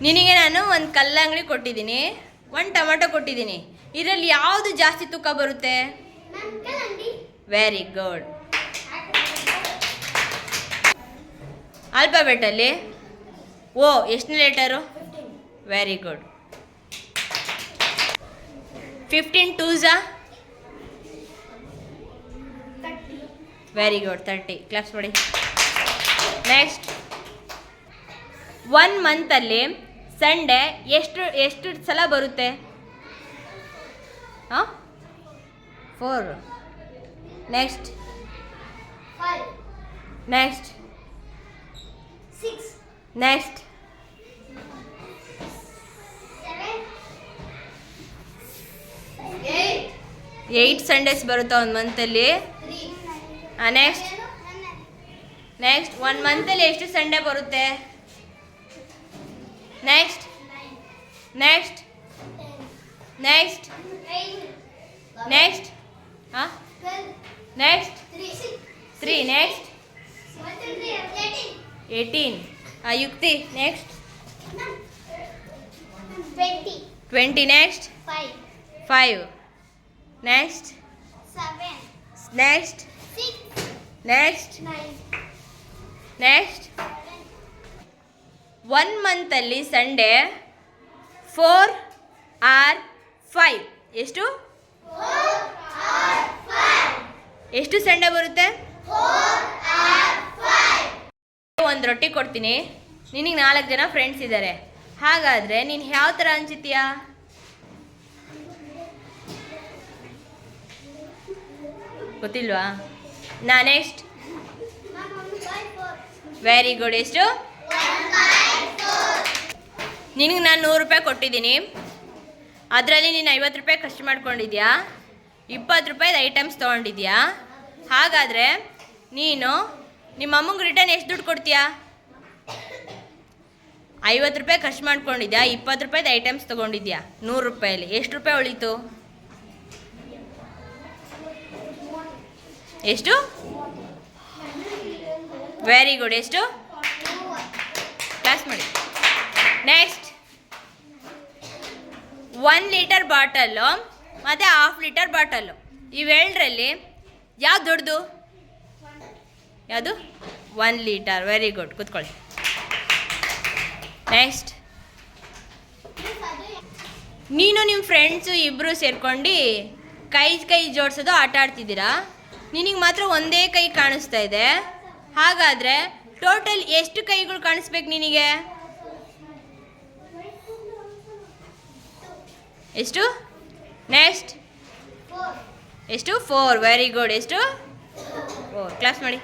ನಿನಗೆ ನಾನು ಒಂದು ಕಲ್ಲಂಗಡಿ ಕೊಟ್ಟಿದ್ದೀನಿ, ಒಂದು ಟೊಮೆಟೊ ಕೊಟ್ಟಿದ್ದೀನಿ. ಇದರಲ್ಲಿ ಯಾವುದು ಜಾಸ್ತಿ ತೂಕ ಬರುತ್ತೆ? Very good. ಆಲ್ಫಾಬೆಟಲ್ಲಿ ಓ ಎಷ್ಟನೇ letter? Very good. 15 2s very good. 30. Claps ಮಾಡಿ. ನೆಕ್ಸ್ಟ್, 1 ಮಂತಲ್ಲಿ ಸಂಡೇ ಎಷ್ಟು ಸಲ ಬರುತ್ತೆ? 4. ನೆಕ್ಸ್ಟ್ 6. ನೆಕ್ಸ್ಟ್ 8 ಸಂಡೇಸ್ ಬರುತ್ತಾ ಒಂದು ಮಂತಲ್ಲಿ? ನೆಕ್ಸ್ಟ್ 1 ಮಂತಲ್ಲಿ ಎಷ್ಟು ಸಂಡೇ ಬರುತ್ತೆ? Next 3. Next 18. Yukti next 20. Next 5. Next 7. Next 1 ಮಂತಲ್ಲಿ ಸಂಡೇ 4 or 5 ಎಷ್ಟು ಸಂಡೇ ಬರುತ್ತೆ? ಒಂದು ರೊಟ್ಟಿ ಕೊಡ್ತೀನಿ, ನಿನಗೆ 4 ಜನ ಫ್ರೆಂಡ್ಸ್ ಇದ್ದಾರೆ. ಹಾಗಾದರೆ ನೀನು ಯಾವ ಥರ ಹಂಚ್ತೀಯಾ? ಗೊತ್ತಿಲ್ವಾ? Next very good. ಎಷ್ಟು? ನಿನಗೆ ನಾನು 100 ರೂಪಾಯಿ ಕೊಟ್ಟಿದ್ದೀನಿ, ಅದರಲ್ಲಿ ನೀನು 50 ರೂಪಾಯಿ ಖರ್ಚು ಮಾಡ್ಕೊಂಡಿದ್ಯಾ, 20 ರೂಪಾಯಿದು ಐಟಮ್ಸ್ ತೊಗೊಂಡಿದ್ಯಾ. ಹಾಗಾದರೆ ನೀನು ನಿಮ್ಮ ಅಮ್ಮಂಗೆ ರಿಟರ್ನ್ ಎಷ್ಟು ದುಡ್ಡು ಕೊಡ್ತೀಯಾ? 50 ರೂಪಾಯಿ ಖರ್ಚು ಮಾಡ್ಕೊಂಡಿದ್ಯಾ, 20 ರೂಪಾಯಿದು ಐಟಮ್ಸ್ ತೊಗೊಂಡಿದ್ಯಾ, 100 ರೂಪಾಯಲ್ಲಿ ಎಷ್ಟು ರೂಪಾಯಿ ಉಳೀತು? ಎಷ್ಟು? Very good. ಎಷ್ಟು? ಕ್ಲಾಸ್ ಮಾಡಿ. ನೆಕ್ಸ್ಟ್ 1 ಲೀಟರ್ ಬಾಟಲ್ಲು ಮತ್ತು 1/2 ಲೀಟರ್ ಬಾಟಲ್ಲು, ಇವೆರಡರಲ್ಲಿ ಯಾವ್ದು ದೊಡ್ಡದು? ಯಾವುದು? 1 ಲೀಟರ್. Very good. ಕೂತ್ಕೊಳ್ಳಿ. ನೆಕ್ಸ್ಟ್, ನೀನು ನಿಮ್ಮ ಫ್ರೆಂಡ್ಸು ಇಬ್ಬರು ಸೇರ್ಕೊಂಡು ಕೈ ಜೋಡಿಸೋದು ಆಟ ಆಡ್ತಿದ್ದೀರಾ. ನಿನಗೆ ಮಾತ್ರ ಒಂದೇ ಕೈ ಕಾಣಿಸ್ತಾ ಇದೆ. ಹಾಗಾದರೆ ಟೋಟಲ್ ಎಷ್ಟು ಕೈಗಳು ಕಾಣಿಸ್ಬೇಕು ನಿನಗೆ? ಎಷ್ಟು? ನೆಕ್ಸ್ಟ್ ಎಷ್ಟು? 4. Very good. ಎಷ್ಟು? 4. ಕ್ಲಾಸ್ ಮಾಡಿ.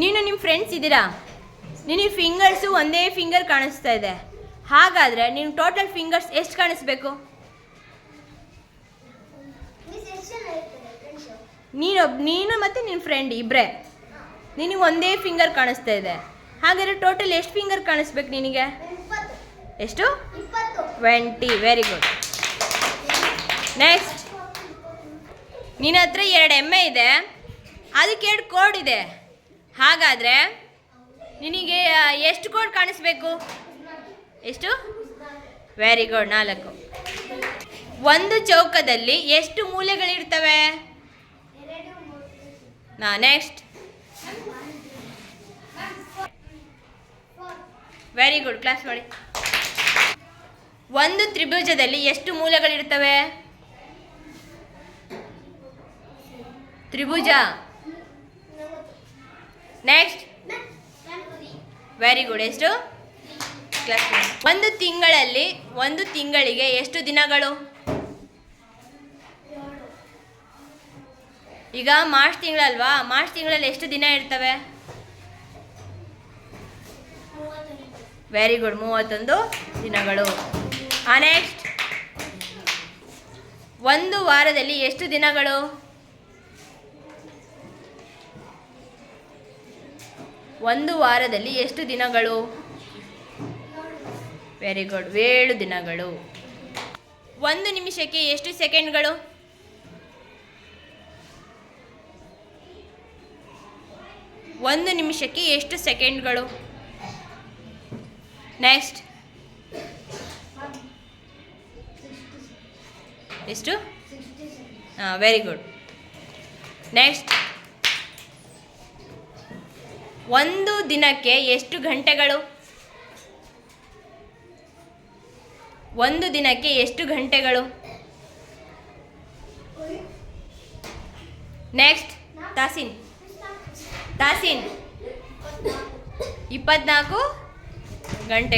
ನೀನು ನಿಮ್ಮ ಫ್ರೆಂಡ್ಸ್ ಇದ್ದೀರಾ, ನಿನಗೆ ಫಿಂಗರ್ಸು ಒಂದೇ ಫಿಂಗರ್ ಕಾಣಿಸ್ತಾ ಇದೆ. ಹಾಗಾದರೆ ನೀನು ಟೋಟಲ್ ಫಿಂಗರ್ಸ್ ಎಷ್ಟು ಕಾಣಿಸ್ಬೇಕು? ನೀನು ಮತ್ತು ನಿನ್ನ ಫ್ರೆಂಡ್ ಇಬ್ಬರೇ, ನಿನಗೆ ಒಂದೇ ಫಿಂಗರ್ ಕಾಣಿಸ್ತಾ ಇದೆ. ಹಾಗಾದರೆ ಟೋಟಲ್ ಎಷ್ಟು ಫಿಂಗರ್ ಕಾಣಿಸ್ಬೇಕು ನಿನಗೆ? ಎಷ್ಟು? 20. Very good. ನೆಕ್ಸ್ಟ್, ನಿನ್ನ ಹತ್ರ 2 ಎಮ್ಮೆ ಇದೆ, ಅದಕ್ಕೆ 2 ಕೋಡ್ ಇದೆ. ಹಾಗಾದರೆ ನಿನಗೆ ಎಷ್ಟು ಕೋಡ್ ಕಾಣಿಸ್ಬೇಕು? ಎಷ್ಟು? Very good. 4. ಒಂದು ಚೌಕದಲ್ಲಿ ಎಷ್ಟು ಮೂಲೆಗಳಿರ್ತವೆ? Next very good. ಕ್ಲಾಸ್ ಮಾಡಿ. ಒಂದು ತ್ರಿಭುಜದಲ್ಲಿ ಎಷ್ಟು ಮೂಲೆಗಳಿರ್ತವೆ? ತ್ರಿಭುಜ. Next very good. ಎಷ್ಟು? ಕ್ಲಾಸ್ ಮಾಡಿ. ಒಂದು ತಿಂಗಳಿಗೆ ಎಷ್ಟು ದಿನಗಳು? ಈಗ ಮಾರ್ಚ್ ತಿಂಗಳಲ್ವಾ, ಮಾರ್ಚ್ ತಿಂಗಳಲ್ಲಿ ಎಷ್ಟು ದಿನ ಇರ್ತವೆ? Very good. 31 ದಿನಗಳು. ನೆಕ್ಸ್ಟ್, ಒಂದು ವಾರದಲ್ಲಿ ಎಷ್ಟು ದಿನಗಳು? ಒಂದು ವಾರದಲ್ಲಿ ಎಷ್ಟು ದಿನಗಳು? Very good. 7 ದಿನಗಳು. ಒಂದು ನಿಮಿಷಕ್ಕೆ ಎಷ್ಟು ಸೆಕೆಂಡ್ಗಳು? ಒಂದು ನಿಮಿಷಕ್ಕೆ ಎಷ್ಟು ಸೆಕೆಂಡ್ಗಳು? ನೆಕ್ಸ್ಟ್ ಎಷ್ಟು? ಹಾಂ, ವೆರಿ ಗುಡ್. ನೆಕ್ಸ್ಟ್, ಒಂದು ದಿನಕ್ಕೆ ಎಷ್ಟು ಗಂಟೆಗಳು? ಒಂದು ದಿನಕ್ಕೆ ಎಷ್ಟು ಗಂಟೆಗಳು? ನೆಕ್ಸ್ಟ್, ತಾಸಿನ್ 24 ಗಂಟೆ.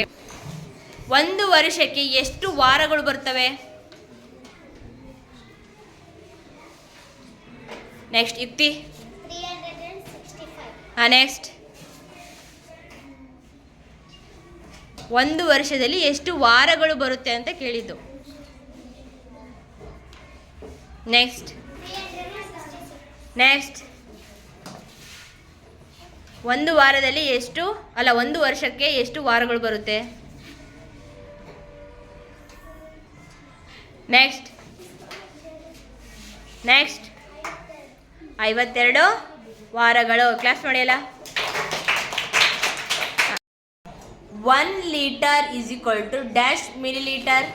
ಒಂದು ವರ್ಷಕ್ಕೆ ಎಷ್ಟು ವಾರಗಳು ಬರ್ತವೆ? ನೆಕ್ಸ್ಟ್, ಯುಕ್ತಿ. 365. ಹಾಂ, ನೆಕ್ಸ್ಟ್, ಒಂದು ವರ್ಷದಲ್ಲಿ ಎಷ್ಟು ವಾರಗಳು ಬರುತ್ತೆ ಅಂತ ಕೇಳಿದ್ದು. ನೆಕ್ಸ್ಟ್, 366. ನೆಕ್ಸ್ಟ್, ಒಂದು ವಾರದಲ್ಲಿ ಎಷ್ಟು ಒಂದು ವರ್ಷಕ್ಕೆ ಎಷ್ಟು ವಾರಗಳು ಬರುತ್ತೆ? ನೆಕ್ಸ್ಟ್, ನೆಕ್ಸ್ಟ್, 52 ವಾರಗಳು. ಕ್ಲಾಸ್ ಮಾಡಿಯಲ್ಲ. 1 litre is equal to dash millilitre.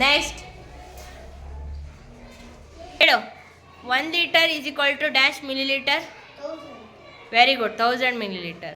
Next, ಹೇಳು. 1 litre is equal to dash millilitre. 1000. Very good, 1000 millilitre.